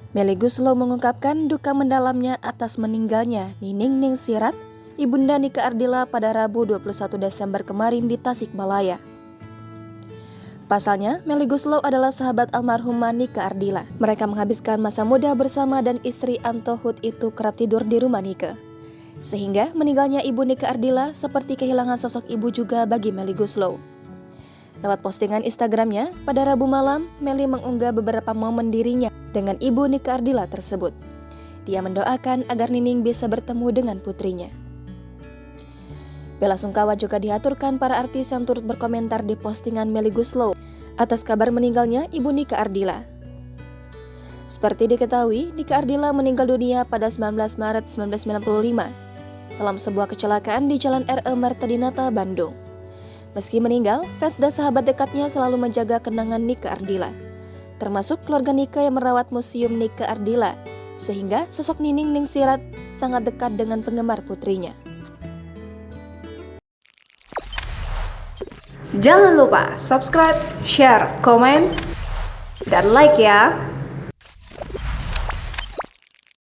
Melly Goeslaw mengungkapkan duka mendalamnya atas meninggalnya Nining Ningsirat, ibunda Nike Ardilla pada Rabu 21 Desember kemarin di Tasikmalaya. Pasalnya, Melly Goeslaw adalah sahabat almarhumah Nike Ardilla. Mereka menghabiskan masa muda bersama dan istri Anto Hut itu kerap tidur di rumah Nike. Sehingga meninggalnya ibu Nike Ardilla seperti kehilangan sosok ibu juga bagi Melly Goeslaw. Lewat postingan Instagramnya, pada Rabu malam, Melly mengunggah beberapa momen dirinya dengan ibu Nike Ardilla tersebut. Dia mendoakan agar Nining bisa bertemu dengan putrinya. Bela sungkawa juga diaturkan para artis yang turut berkomentar di postingan Melly Goeslaw atas kabar meninggalnya ibu Nike Ardilla. Seperti diketahui, Nike Ardilla meninggal dunia pada 19 Maret 1995 dalam sebuah kecelakaan di Jalan R.E. Martadinata, Bandung. Meski meninggal, fans dan sahabat dekatnya selalu menjaga kenangan Nike Ardilla, termasuk keluarga Nike yang merawat museum Nike Ardilla, sehingga sosok Nining Ningsirat sangat dekat dengan penggemar putrinya. Jangan lupa subscribe, share, komen, dan like ya!